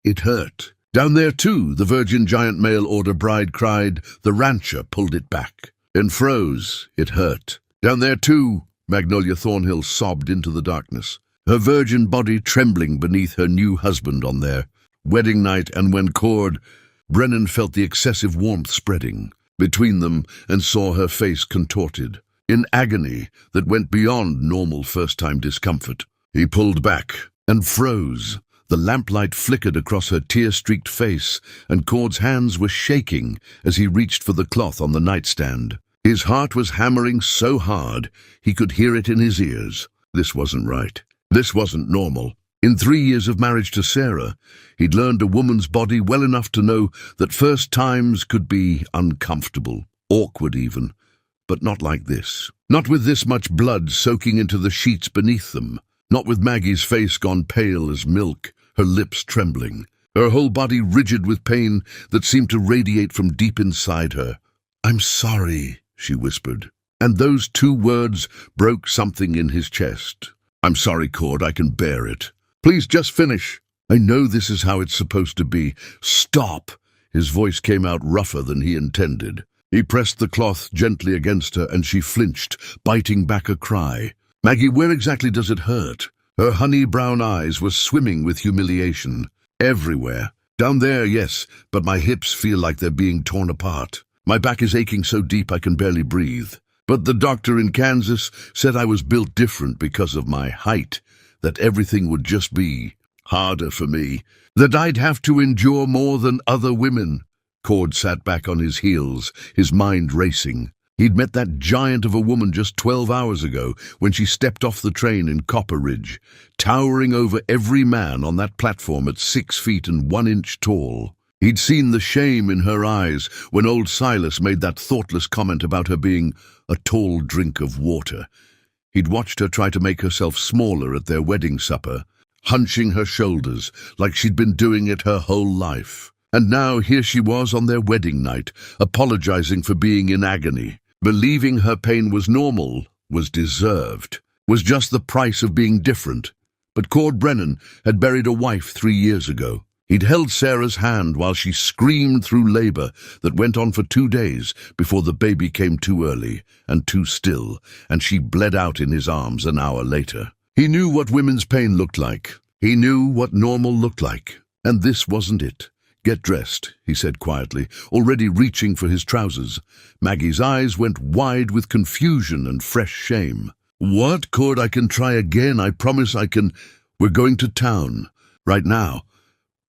It hurt. Down there too, the virgin giant mail order bride cried. The rancher pulled it back and froze. It hurt. Down there too, Magnolia Thornhill sobbed into the darkness, her virgin body trembling beneath her new husband on their wedding night. And when Cord, Brennan felt the excessive warmth spreading between them and saw her face contorted in agony that went beyond normal first-time discomfort. He pulled back and froze. The lamplight flickered across her tear-streaked face, and Cord's hands were shaking as he reached for the cloth on the nightstand. His heart was hammering so hard he could hear it in his ears. This wasn't right. This wasn't normal. In 3 years of marriage to Sarah, he'd learned a woman's body well enough to know that first times could be uncomfortable, awkward even, but not like this. Not with this much blood soaking into the sheets beneath them. Not with Maggie's face gone pale as milk, her lips trembling, her whole body rigid with pain that seemed to radiate from deep inside her. "I'm sorry," she whispered, and those 2 words broke something in his chest. "I'm sorry, Cord, I can bear it. Please just finish. I know this is how it's supposed to be." "Stop!" His voice came out rougher than he intended. He pressed the cloth gently against her, and she flinched, biting back a cry. "Maggie, where exactly does it hurt?" Her honey-brown eyes were swimming with humiliation. "Everywhere. Down there, yes, but my hips feel like they're being torn apart. My back is aching so deep I can barely breathe. But the doctor in Kansas said I was built different because of my height, that everything would just be harder for me, that I'd have to endure more than other women." Cord sat back on his heels, his mind racing. He'd met that giant of a woman just 12 hours ago when she stepped off the train in Copper Ridge, towering over every man on that platform at 6 feet and 1 inch tall. He'd seen the shame in her eyes when old Silas made that thoughtless comment about her being a tall drink of water. He'd watched her try to make herself smaller at their wedding supper, hunching her shoulders like she'd been doing it her whole life. And now here she was on their wedding night, apologizing for being in agony. Believing her pain was normal, was deserved, was just the price of being different. But Cord Brennan had buried a wife 3 years ago. He'd held Sarah's hand while she screamed through labor that went on for 2 days before the baby came too early and too still, and she bled out in his arms an hour later. He knew what women's pain looked like. He knew what normal looked like. And this wasn't it. "Get dressed," he said quietly, already reaching for his trousers. Maggie's eyes went wide with confusion and fresh shame. "What, Cord? I can try again. I promise I can. We're going to town. Right now.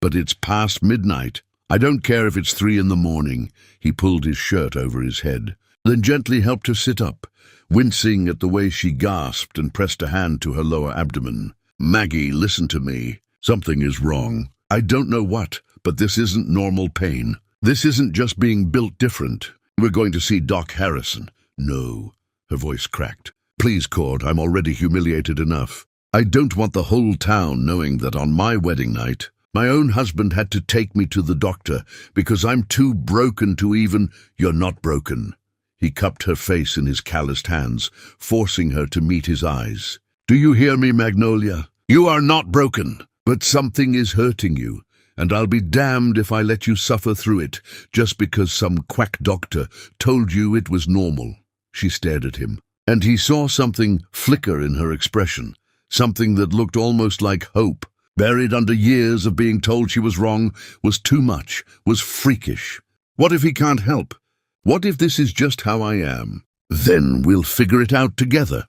But it's past midnight. I don't care if it's 3 in the morning." He pulled his shirt over his head, then gently helped her sit up, wincing at the way she gasped and pressed a hand to her lower abdomen. "Maggie, listen to me. Something is wrong. I don't know what, but this isn't normal pain. This isn't just being built different. We're going to see Doc Harrison." "No." Her voice cracked. "Please, Cord, I'm already humiliated enough. I don't want the whole town knowing that on my wedding night, my own husband had to take me to the doctor because I'm too broken to even—" "You're not broken." He cupped her face in his calloused hands, forcing her to meet his eyes. "Do you hear me, Magnolia? You are not broken, but something is hurting you. And I'll be damned if I let you suffer through it just because some quack doctor told you it was normal." She stared at him, and he saw something flicker in her expression, something that looked almost like hope. Buried under years of being told she was wrong, was too much, was freakish. What if he can't help? What if this is just how I am? Then we'll figure it out together.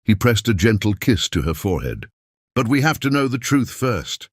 He pressed a gentle kiss to her forehead. "But we have to know the truth first.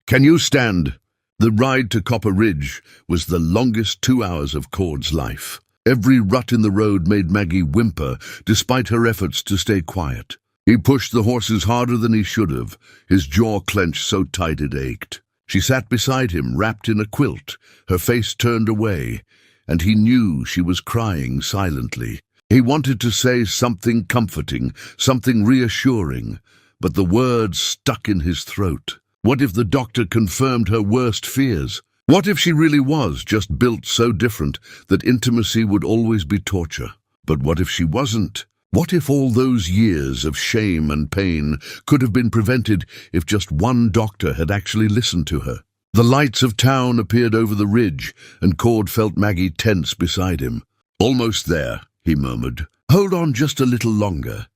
Can you stand?" The ride to Copper Ridge was the longest 2 hours of Cord's life. Every rut in the road made Maggie whimper, despite her efforts to stay quiet. He pushed the horses harder than he should have, his jaw clenched so tight it ached. She sat beside him, wrapped in a quilt, her face turned away, and he knew she was crying silently. He wanted to say something comforting, something reassuring, but the words stuck in his throat. What if the doctor confirmed her worst fears? What if she really was just built so different that intimacy would always be torture? But what if she wasn't? What if all those years of shame and pain could have been prevented if just one doctor had actually listened to her? The lights of town appeared over the ridge, and Cord felt Maggie tense beside him. "Almost there," he murmured. "Hold on just a little longer."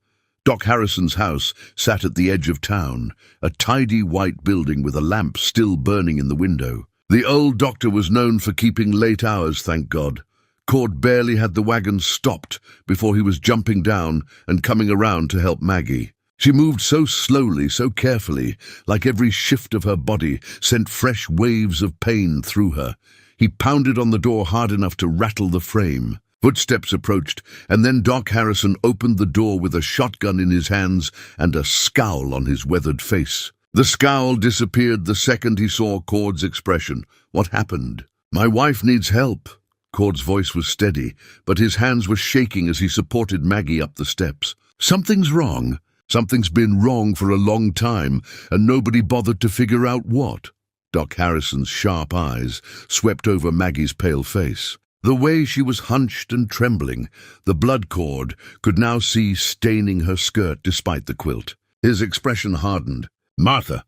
Doc Harrison's house sat at the edge of town, a tidy white building with a lamp still burning in the window. The old doctor was known for keeping late hours, thank God. Cord barely had the wagon stopped before he was jumping down and coming around to help Maggie. She moved so slowly, so carefully, like every shift of her body sent fresh waves of pain through her. He pounded on the door hard enough to rattle the frame. Footsteps approached, and then Doc Harrison opened the door with a shotgun in his hands and a scowl on his weathered face. The scowl disappeared the second he saw Cord's expression. "What happened?" "My wife needs help." Cord's voice was steady, but his hands were shaking as he supported Maggie up the steps. "Something's wrong. Something's been wrong for a long time, and nobody bothered to figure out what." Doc Harrison's sharp eyes swept over Maggie's pale face. The way she was hunched and trembling, the blood cord could now see staining her skirt despite the quilt. His expression hardened. "Martha,"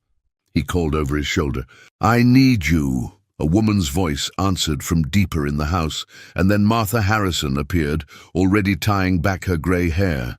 he called over his shoulder. "I need you." A woman's voice answered from deeper in the house, and then Martha Harrison appeared, already tying back her grey hair.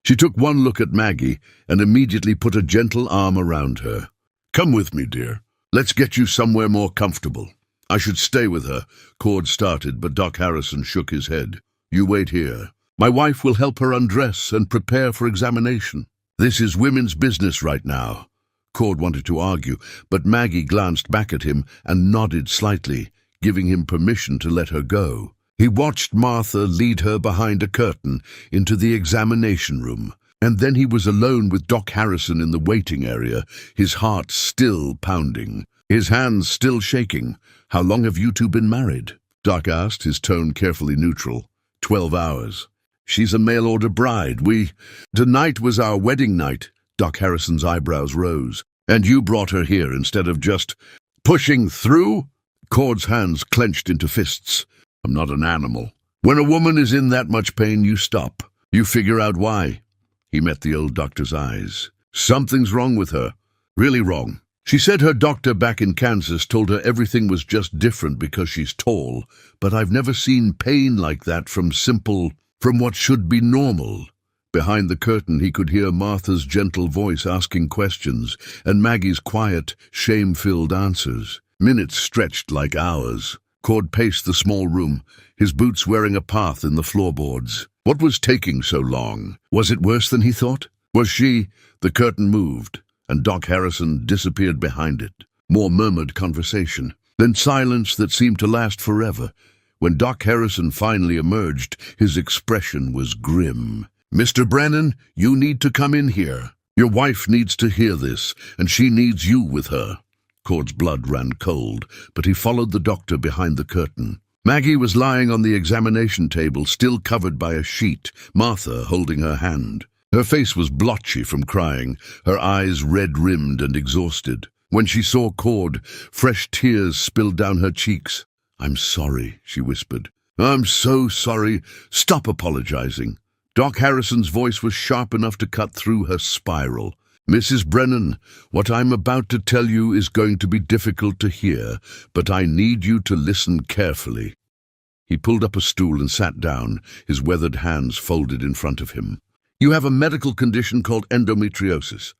She took one look at Maggie and immediately put a gentle arm around her. "Come with me, dear. Let's get you somewhere more comfortable." "I should stay with her," Cord started, but Doc Harrison shook his head. "You wait here. My wife will help her undress and prepare for examination. This is women's business right now." Cord wanted to argue, but Maggie glanced back at him and nodded slightly, giving him permission to let her go. He watched Martha lead her behind a curtain into the examination room, and then he was alone with Doc Harrison in the waiting area, his heart still pounding, his hands still shaking. "How long have you two been married?" Doc asked, his tone carefully neutral. 12 hours. "She's a mail-order bride. Tonight was our wedding night." Doc Harrison's eyebrows rose. "And you brought her here instead of just pushing through?" Cord's hands clenched into fists. "I'm not an animal. When a woman is in that much pain, you stop. You figure out why." He met the old doctor's eyes. "Something's wrong with her. Really wrong. She said her doctor back in Kansas told her everything was just different because she's tall, but I've never seen pain like that from what should be normal." Behind the curtain he could hear Martha's gentle voice asking questions and Maggie's quiet, shame-filled answers. Minutes stretched like hours. Cord paced the small room, his boots wearing a path in the floorboards. What was taking so long? Was it worse than he thought? Was she? The curtain moved, and Doc Harrison disappeared behind it. More murmured conversation, then silence that seemed to last forever. When Doc Harrison finally emerged, his expression was grim. "Mr. Brennan, you need to come in here. Your wife needs to hear this, and she needs you with her." Cord's blood ran cold, but he followed the doctor behind the curtain. Maggie was lying on the examination table, still covered by a sheet, Martha holding her hand. Her face was blotchy from crying, her eyes red-rimmed and exhausted. When she saw Cord, fresh tears spilled down her cheeks. "I'm sorry," she whispered. "I'm so sorry. Stop apologizing." Doc Harrison's voice was sharp enough to cut through her spiral. "Mrs. Brennan, what I'm about to tell you is going to be difficult to hear, but I need you to listen carefully." He pulled up a stool and sat down, his weathered hands folded in front of him. "You have a medical condition called endometriosis.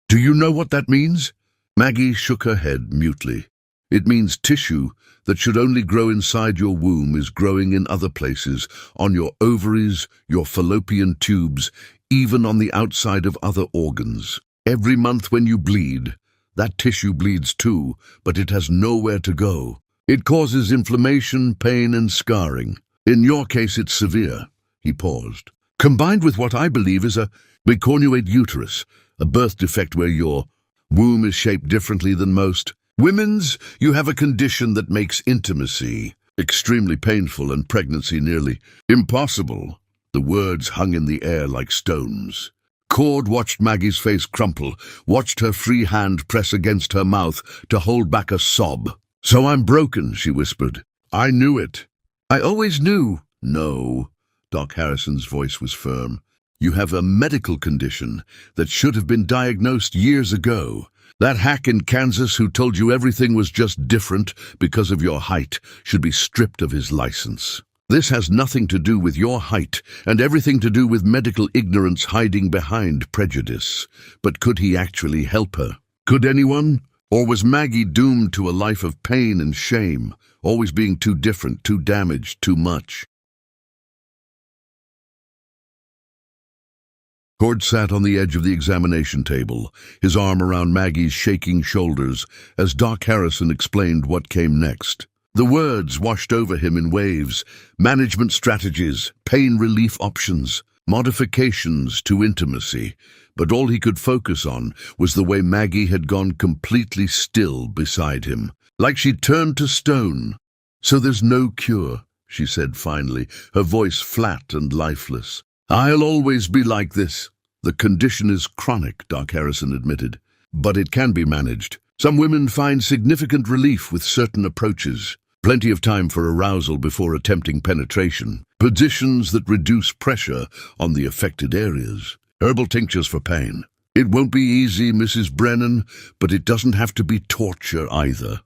Do you know what that means?" Maggie shook her head mutely. "It means tissue that should only grow inside your womb is growing in other places, on your ovaries, your fallopian tubes, even on the outside of other organs. Every month when you bleed, that tissue bleeds too, but it has nowhere to go. It causes inflammation, pain, and scarring. In your case, it's severe." He paused. "Combined with what I believe is a bicornuate uterus, a birth defect where your womb is shaped differently than most women's. You have a condition that makes intimacy extremely painful and pregnancy nearly impossible." The words hung in the air like stones. Cord watched Maggie's face crumple, watched her free hand press against her mouth to hold back a sob. "So I'm broken," she whispered. "I knew it." "I always knew." "No." Doc Harrison's voice was firm. "You have a medical condition that should have been diagnosed years ago. That hack in Kansas who told you everything was just different because of your height should be stripped of his license. This has nothing to do with your height and everything to do with medical ignorance hiding behind prejudice. But could he actually help her? Could anyone? Or was Maggie doomed to a life of pain and shame, always being too different, too damaged, too much? Cord sat on the edge of the examination table, his arm around Maggie's shaking shoulders, as Doc Harrison explained what came next. The words washed over him in waves: management strategies, pain relief options, modifications to intimacy. But all he could focus on was the way Maggie had gone completely still beside him, like she'd turned to stone. "So there's no cure," she said finally, her voice flat and lifeless. "I'll always be like this." "The condition is chronic," Doc Harrison admitted, "but it can be managed. Some women find significant relief with certain approaches. Plenty of time for arousal before attempting penetration. Positions that reduce pressure on the affected areas. Herbal tinctures for pain. It won't be easy, Mrs. Brennan, but it doesn't have to be torture either.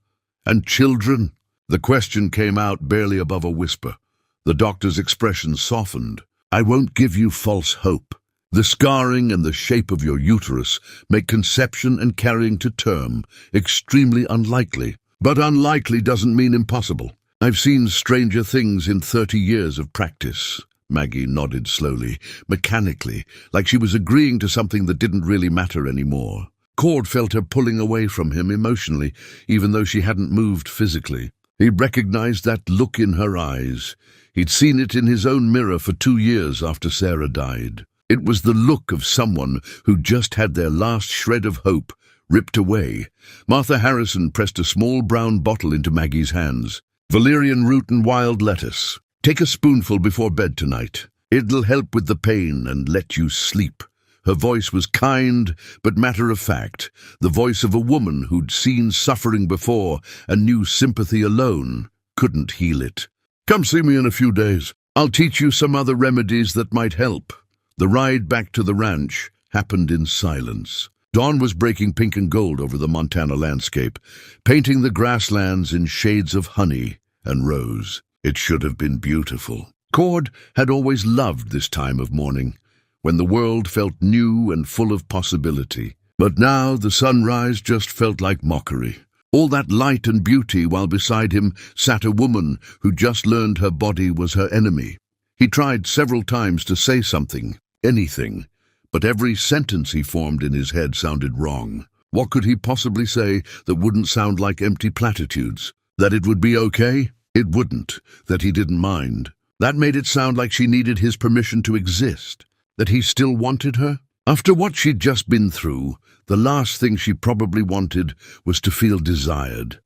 And children?" The question came out barely above a whisper. The doctor's expression softened. "I won't give you false hope. The scarring and the shape of your uterus make conception and carrying to term extremely unlikely. But unlikely doesn't mean impossible. I've seen stranger things in 30 years of practice." Maggie nodded slowly, mechanically, like she was agreeing to something that didn't really matter anymore. Cord felt her pulling away from him emotionally, even though she hadn't moved physically. He recognized that look in her eyes. He'd seen it in his own mirror for 2 years after Sarah died. It was the look of someone who just had their last shred of hope ripped away. Martha Harrison pressed a small brown bottle into Maggie's hands. "Valerian root and wild lettuce. Take a spoonful before bed tonight. It'll help with the pain and let you sleep." Her voice was kind but matter-of-fact, the voice of a woman who'd seen suffering before and knew sympathy alone couldn't heal it. "Come see me in a few days. I'll teach you some other remedies that might help." The ride back to the ranch happened in silence. Dawn was breaking pink and gold over the Montana landscape, painting the grasslands in shades of honey and rose. It should have been beautiful. Cord had always loved this time of morning, when the world felt new and full of possibility. But now the sunrise just felt like mockery. All that light and beauty while beside him sat a woman who just learned her body was her enemy. He tried several times to say something, anything, but every sentence he formed in his head sounded wrong. What could he possibly say that wouldn't sound like empty platitudes? That it would be okay? It wouldn't. That he didn't mind. That made it sound like she needed his permission to exist. That he still wanted her? After what she'd just been through, the last thing she probably wanted was to feel desired.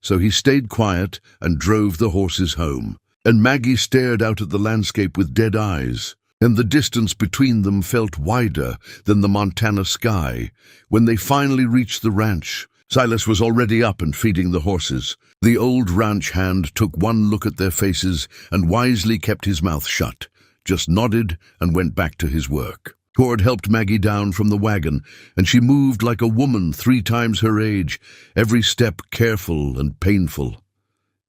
So he stayed quiet and drove the horses home, and Maggie stared out at the landscape with dead eyes, and the distance between them felt wider than the Montana sky. When they finally reached the ranch, Silas was already up and feeding the horses. The old ranch hand took one look at their faces and wisely kept his mouth shut, just nodded and went back to his work. Cord helped Maggie down from the wagon, and she moved like a woman 3 times her age, every step careful and painful.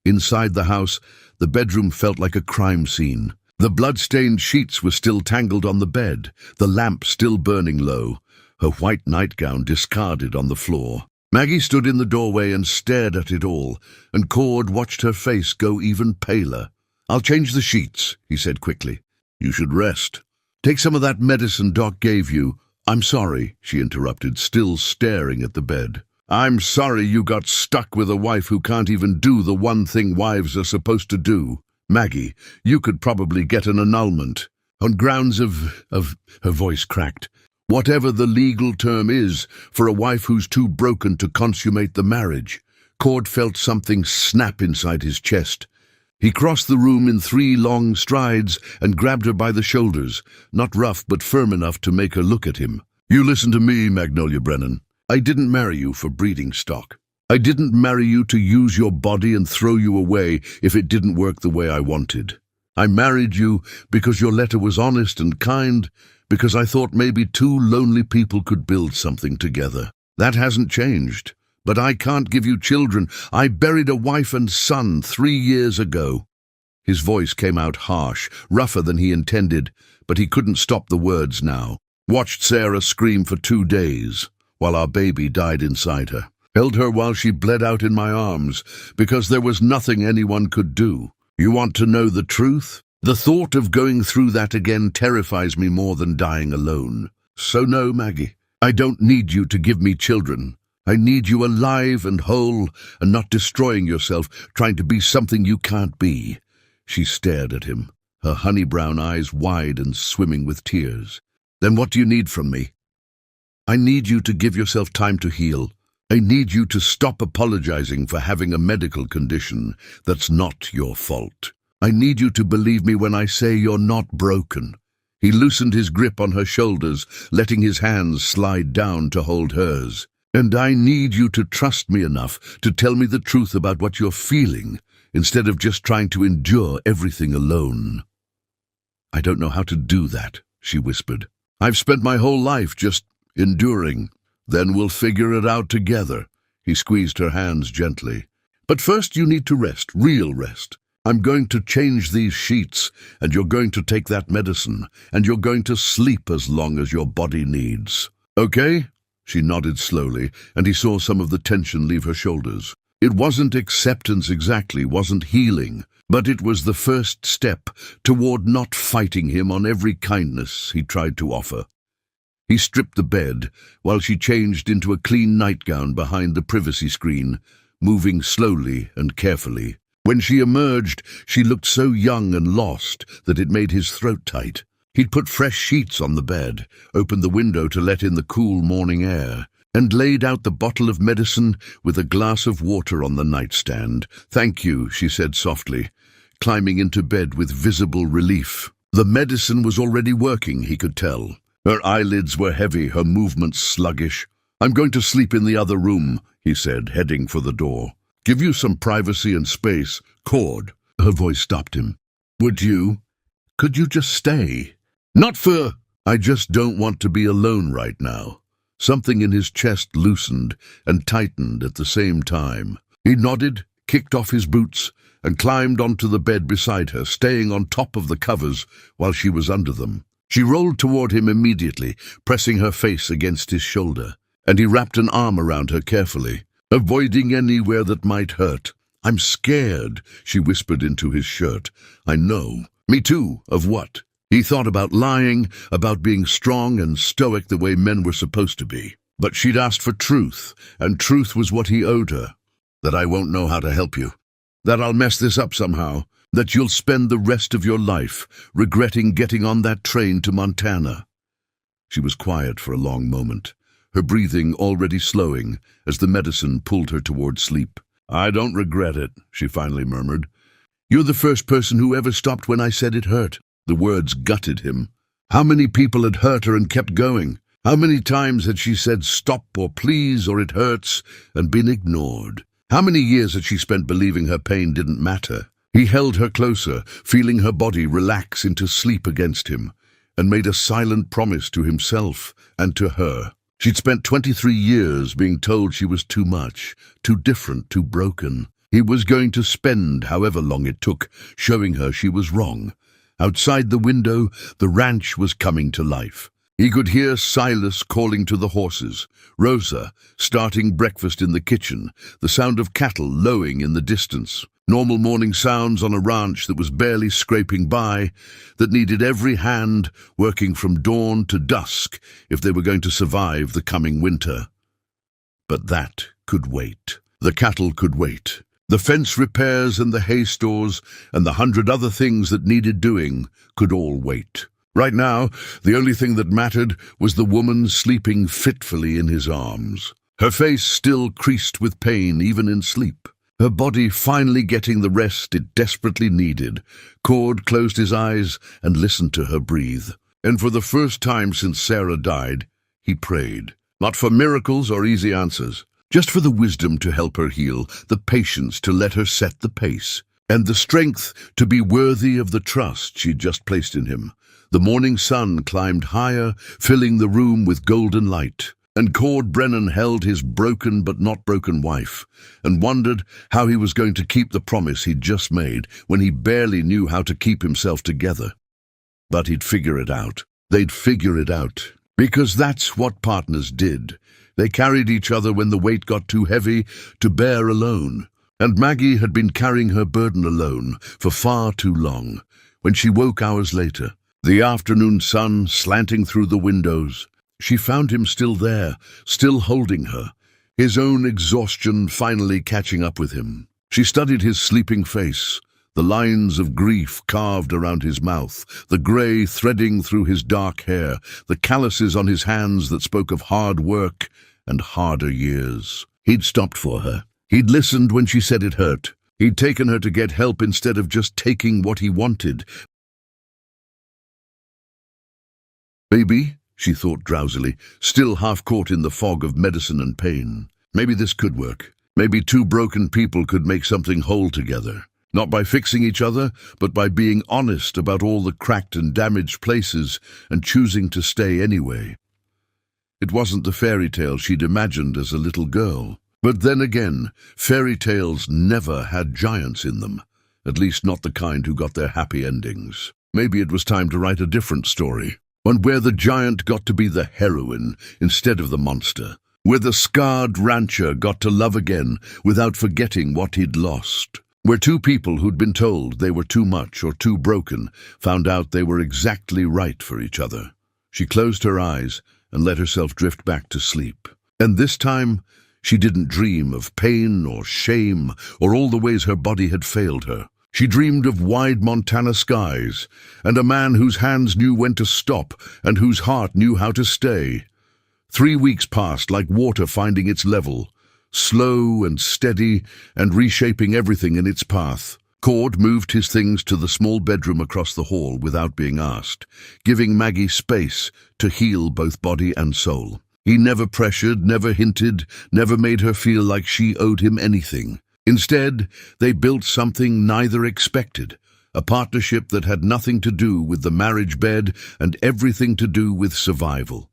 Inside the house, the bedroom felt like a crime scene. The blood-stained sheets were still tangled on the bed, the lamp still burning low, her white nightgown discarded on the floor. Maggie stood in the doorway and stared at it all, and Cord watched her face go even paler. "I'll change the sheets," he said quickly. "You should rest. Take some of that medicine Doc gave you." "I'm sorry," she interrupted, still staring at the bed. "I'm sorry you got stuck with a wife who can't even do the one thing wives are supposed to do. Maggie, you could probably get an annulment. On grounds of..." Her voice cracked. "Whatever the legal term is for a wife who's too broken to consummate the marriage." Cord felt something snap inside his chest. He crossed the room in 3 long strides and grabbed her by the shoulders, not rough but firm enough to make her look at him. "You listen to me, Magnolia Brennan. I didn't marry you for breeding stock. I didn't marry you to use your body and throw you away if it didn't work the way I wanted. I married you because your letter was honest and kind, because I thought maybe 2 lonely people could build something together. That hasn't changed. But I can't give you children. I buried a wife and son 3 years ago." His voice came out harsh, rougher than he intended, but he couldn't stop the words now. Watched Sarah scream for 2 days, while our baby died inside her. Held her while she bled out in my arms, because there was nothing anyone could do. You want to know the truth? The thought of going through that again terrifies me more than dying alone. So no, Maggie, I don't need you to give me children. I need you alive and whole, and not destroying yourself, trying to be something you can't be. She stared at him, her honey-brown eyes wide and swimming with tears. Then what do you need from me? I need you to give yourself time to heal. I need you to stop apologizing for having a medical condition that's not your fault. I need you to believe me when I say you're not broken. He loosened his grip on her shoulders, letting his hands slide down to hold hers. And I need you to trust me enough to tell me the truth about what you're feeling, instead of just trying to endure everything alone. I don't know how to do that, she whispered. I've spent my whole life just enduring. Then we'll figure it out together. He squeezed her hands gently. But first you need to rest, real rest. I'm going to change these sheets, and you're going to take that medicine, and you're going to sleep as long as your body needs. Okay? She nodded slowly, and he saw some of the tension leave her shoulders. It wasn't acceptance exactly, wasn't healing, but it was the first step toward not fighting him on every kindness he tried to offer. He stripped the bed, while she changed into a clean nightgown behind the privacy screen, moving slowly and carefully. When she emerged, she looked so young and lost that it made his throat tight. He'd put fresh sheets on the bed, opened the window to let in the cool morning air, and laid out the bottle of medicine with a glass of water on the nightstand. Thank you, she said softly, climbing into bed with visible relief. The medicine was already working, he could tell. Her eyelids were heavy, her movements sluggish. I'm going to sleep in the other room, he said, heading for the door. Give you some privacy and space. Cord. Her voice stopped him. Would you? Could you just stay? Not for... I just don't want to be alone right now. Something in his chest loosened and tightened at the same time. He nodded, kicked off his boots, and climbed onto the bed beside her, staying on top of the covers while she was under them. She rolled toward him immediately, pressing her face against his shoulder, and he wrapped an arm around her carefully, avoiding anywhere that might hurt. I'm scared, she whispered into his shirt. I know. Me too. Of what? He thought about lying, about being strong and stoic the way men were supposed to be. But she'd asked for truth, and truth was what he owed her. That I won't know how to help you. That I'll mess this up somehow. That you'll spend the rest of your life regretting getting on that train to Montana. She was quiet for a long moment, her breathing already slowing as the medicine pulled her toward sleep. I don't regret it, she finally murmured. You're the first person who ever stopped when I said it hurt. The words gutted him. How many people had hurt her and kept going? How many times had she said stop or please or it hurts and been ignored? How many years had she spent believing her pain didn't matter? He held her closer, feeling her body relax into sleep against him, and made a silent promise to himself and to her. She'd spent 23 years being told she was too much, too different, too broken. He was going to spend however long it took, showing her she was wrong. Outside the window, the ranch was coming to life. He could hear Silas calling to the horses, Rosa starting breakfast in the kitchen, the sound of cattle lowing in the distance. Normal morning sounds on a ranch that was barely scraping by, that needed every hand working from dawn to dusk if they were going to survive the coming winter. But that could wait. The cattle could wait. The fence repairs and the hay stores and the 100 other things that needed doing could all wait. Right now, the only thing that mattered was the woman sleeping fitfully in his arms, her face still creased with pain even in sleep. Her body finally getting the rest it desperately needed. Cord closed his eyes and listened to her breathe. And for the first time since Sarah died, he prayed. Not for miracles or easy answers, just for the wisdom to help her heal, the patience to let her set the pace, and the strength to be worthy of the trust she'd just placed in him. The morning sun climbed higher, filling the room with golden light. And Cord Brennan held his broken but not broken wife, and wondered how he was going to keep the promise he'd just made when he barely knew how to keep himself together. But he'd figure it out. They'd figure it out. Because that's what partners did. They carried each other when the weight got too heavy to bear alone. And Maggie had been carrying her burden alone for far too long. When she woke hours later, the afternoon sun slanting through the windows, she found him still there, still holding her, his own exhaustion finally catching up with him. She studied his sleeping face, the lines of grief carved around his mouth, the grey threading through his dark hair, the calluses on his hands that spoke of hard work and harder years. He'd stopped for her. He'd listened when she said it hurt. He'd taken her to get help instead of just taking what he wanted. Maybe, she thought drowsily, still half caught in the fog of medicine and pain. Maybe this could work. Maybe two broken people could make something whole together. Not by fixing each other, but by being honest about all the cracked and damaged places and choosing to stay anyway. It wasn't the fairy tale she'd imagined as a little girl. But then again, fairy tales never had giants in them, at least not the kind who got their happy endings. Maybe it was time to write a different story, one where the giant got to be the heroine instead of the monster, where the scarred rancher got to love again without forgetting what he'd lost, where two people who'd been told they were too much or too broken found out they were exactly right for each other. She closed her eyes and let herself drift back to sleep. And this time, she didn't dream of pain or shame or all the ways her body had failed her. She dreamed of wide Montana skies and a man whose hands knew when to stop and whose heart knew how to stay. 3 weeks passed like water finding its level, slow and steady and reshaping everything in its path. Cord moved his things to the small bedroom across the hall without being asked, giving Maggie space to heal both body and soul. He never pressured, never hinted, never made her feel like she owed him anything. Instead, they built something neither expected, a partnership that had nothing to do with the marriage bed and everything to do with survival.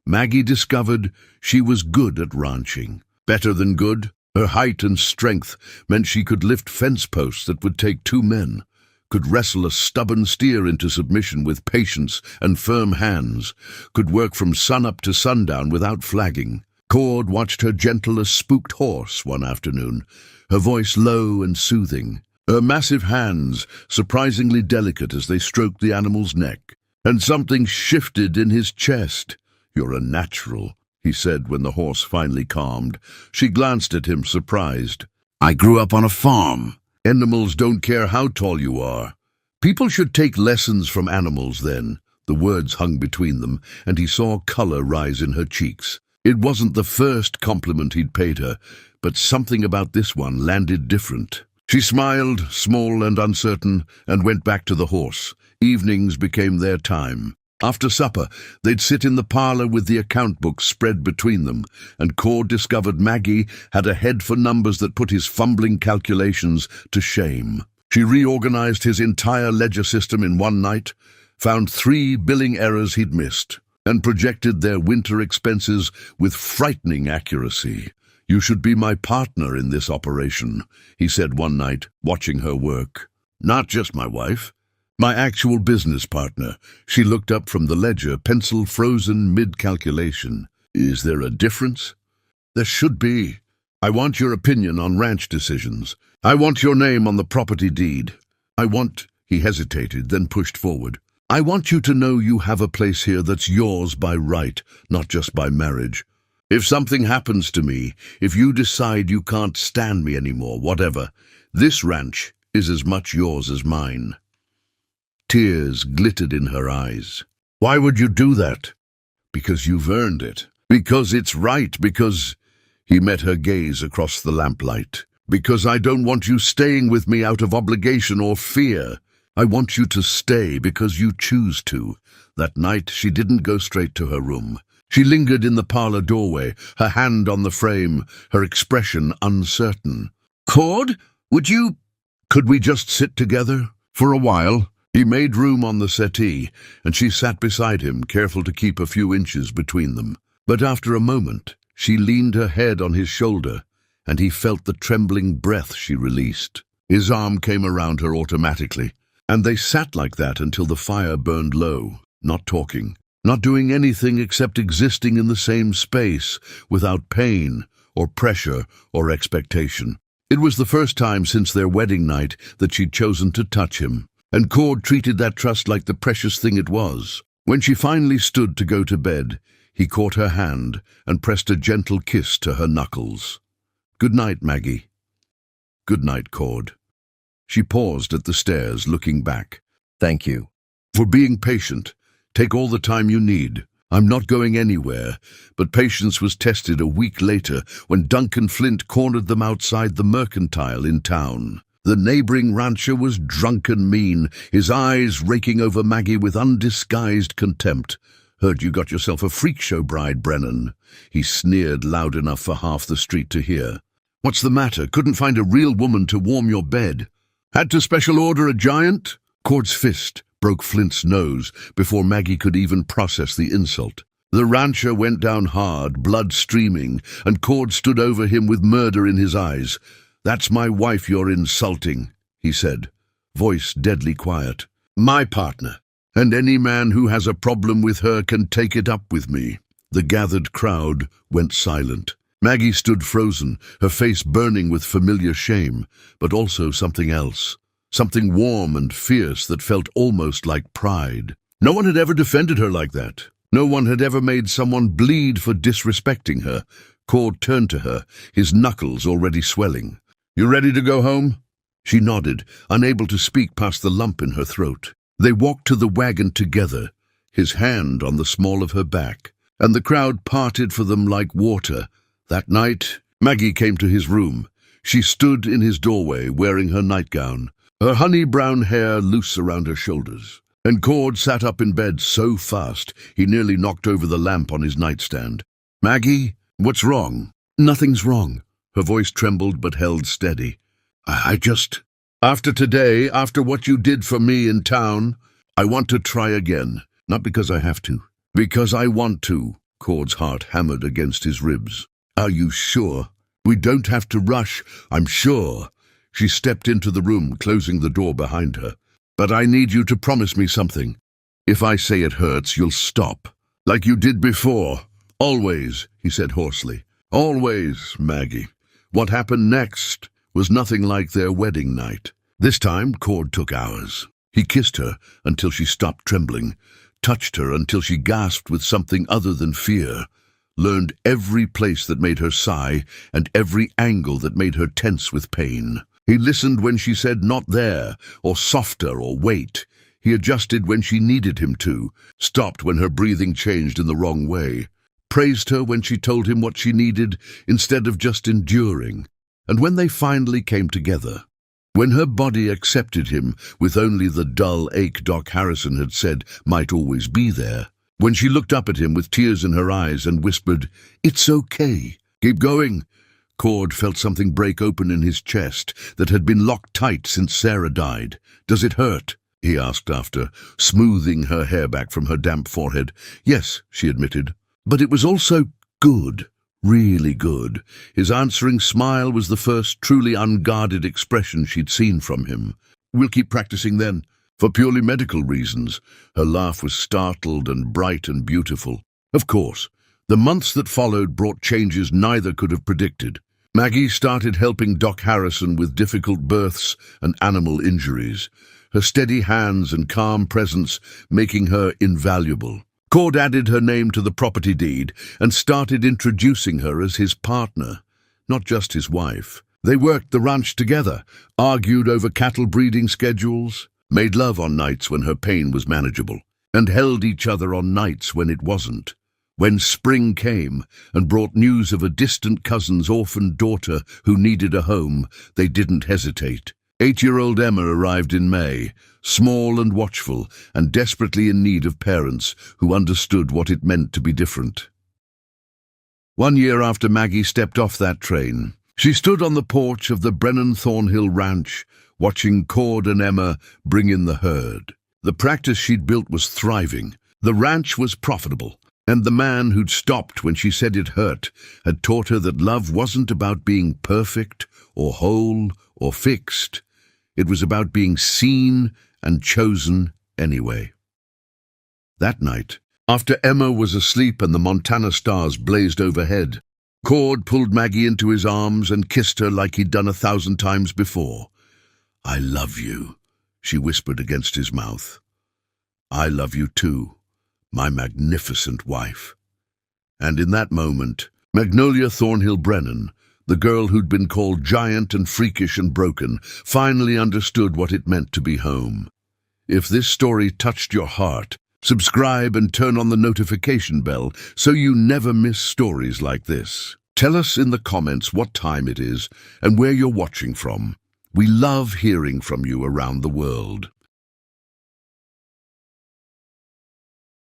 Maggie discovered she was good at ranching. Better than good. Her height and strength meant she could lift fence posts that would take 2 men, could wrestle a stubborn steer into submission with patience and firm hands, could work from sunup to sundown without flagging. Cord watched her gentle as spooked horse one afternoon, her voice low and soothing, her massive hands surprisingly delicate as they stroked the animal's neck. And something shifted in his chest. "You're a natural," he said when the horse finally calmed. She glanced at him, surprised. "I grew up on a farm. Animals don't care how tall you are." People should take lessons from animals then. The words hung between them, and he saw color rise in her cheeks. It wasn't the first compliment he'd paid her, but something about this one landed different. She smiled, small and uncertain, and went back to the horse. Evenings became their time. After supper, they'd sit in the parlor with the account books spread between them, and Cord discovered Maggie had a head for numbers that put his fumbling calculations to shame. She reorganized his entire ledger system in one night, found 3 billing errors he'd missed, and projected their winter expenses with frightening accuracy. "You should be my partner in this operation," he said one night, watching her work. "Not just my wife. My actual business partner." She looked up from the ledger, pencil frozen mid-calculation. "Is there a difference?" "There should be. I want your opinion on ranch decisions. I want your name on the property deed. I want—" He hesitated, then pushed forward. "I want you to know you have a place here that's yours by right, not just by marriage. If something happens to me, if you decide you can't stand me anymore, whatever, this ranch is as much yours as mine." Tears glittered in her eyes. "Why would you do that?" "Because you've earned it. Because it's right. Because—" He met her gaze across the lamplight. "Because I don't want you staying with me out of obligation or fear. I want you to stay because you choose to." That night she didn't go straight to her room. She lingered in the parlor doorway, her hand on the frame, her expression uncertain. "Cord, could we just sit together? For a while?" He made room on the settee, and she sat beside him, careful to keep a few inches between them. But after a moment, she leaned her head on his shoulder, and he felt the trembling breath she released. His arm came around her automatically, and they sat like that until the fire burned low, not talking, not doing anything except existing in the same space, without pain or pressure or expectation. It was the first time since their wedding night that she'd chosen to touch him, and Cord treated that trust like the precious thing it was. When she finally stood to go to bed, he caught her hand and pressed a gentle kiss to her knuckles. "Good night, Maggie." "Good night, Cord." She paused at the stairs, looking back. "Thank you." "For being patient. Take all the time you need. I'm not going anywhere." But patience was tested a week later when Duncan Flint cornered them outside the mercantile in town. The neighboring rancher was drunk and mean, his eyes raking over Maggie with undisguised contempt. "Heard you got yourself a freak show bride, Brennan." He sneered loud enough for half the street to hear. "What's the matter? Couldn't find a real woman to warm your bed? Had to special order a giant?" Cord's fist broke Flint's nose before Maggie could even process the insult. The rancher went down hard, blood streaming, and Cord stood over him with murder in his eyes. "That's my wife you're insulting," he said, voice deadly quiet. "My partner, and any man who has a problem with her can take it up with me." The gathered crowd went silent. Maggie stood frozen, her face burning with familiar shame, but also something else. Something warm and fierce that felt almost like pride. No one had ever defended her like that. No one had ever made someone bleed for disrespecting her. Cord turned to her, his knuckles already swelling. "You ready to go home?" She nodded, unable to speak past the lump in her throat. They walked to the wagon together, his hand on the small of her back, and the crowd parted for them like water. That night, Maggie came to his room. She stood in his doorway, wearing her nightgown, her honey-brown hair loose around her shoulders. And Cord sat up in bed so fast he nearly knocked over the lamp on his nightstand. "Maggie, what's wrong?" "Nothing's wrong." Her voice trembled but held steady. I just... After today, after what you did for me in town, I want to try again. Not because I have to. Because I want to." Cord's heart hammered against his ribs. "Are you sure? We don't have to rush, I'm sure." She stepped into the room, closing the door behind her. "But I need you to promise me something. If I say it hurts, you'll stop. Like you did before. Always," he said hoarsely. "Always, Maggie." What happened next was nothing like their wedding night. This time, Cord took hours. He kissed her until she stopped trembling, touched her until she gasped with something other than fear, learned every place that made her sigh and every angle that made her tense with pain. He listened when she said "not there," or "softer," or "wait." He adjusted when she needed him to, stopped when her breathing changed in the wrong way, praised her when she told him what she needed instead of just enduring. And when they finally came together, when her body accepted him with only the dull ache Doc Harrison had said might always be there, when she looked up at him with tears in her eyes and whispered, "It's okay, keep going," Cord felt something break open in his chest that had been locked tight since Sarah died. "Does it hurt?" he asked after, smoothing her hair back from her damp forehead. "Yes," she admitted. "But it was also good, really good." His answering smile was the first truly unguarded expression she'd seen from him. "We'll keep practicing then, for purely medical reasons." Her laugh was startled and bright and beautiful. Of course, the months that followed brought changes neither could have predicted. Maggie started helping Doc Harrison with difficult births and animal injuries, her steady hands and calm presence making her invaluable. Cord added her name to the property deed and started introducing her as his partner, not just his wife. They worked the ranch together, argued over cattle breeding schedules, made love on nights when her pain was manageable, and held each other on nights when it wasn't. When spring came and brought news of a distant cousin's orphaned daughter who needed a home, they didn't hesitate. 8-year-old Emma arrived in May, small and watchful, and desperately in need of parents who understood what it meant to be different. 1 year after Maggie stepped off that train, she stood on the porch of the Brennan Thornhill Ranch, watching Cord and Emma bring in the herd. The practice she'd built was thriving. The ranch was profitable. And the man who'd stopped when she said it hurt had taught her that love wasn't about being perfect or whole or fixed. It was about being seen and chosen anyway. That night, after Emma was asleep and the Montana stars blazed overhead, Cord pulled Maggie into his arms and kissed her like he'd done 1,000 times before. "I love you," she whispered against his mouth. "I love you too, my magnificent wife." And in that moment, Magnolia Thornhill Brennan, the girl who'd been called giant and freakish and broken, finally understood what it meant to be home. If this story touched your heart, subscribe and turn on the notification bell so you never miss stories like this. Tell us in the comments what time it is and where you're watching from. We love hearing from you around the world.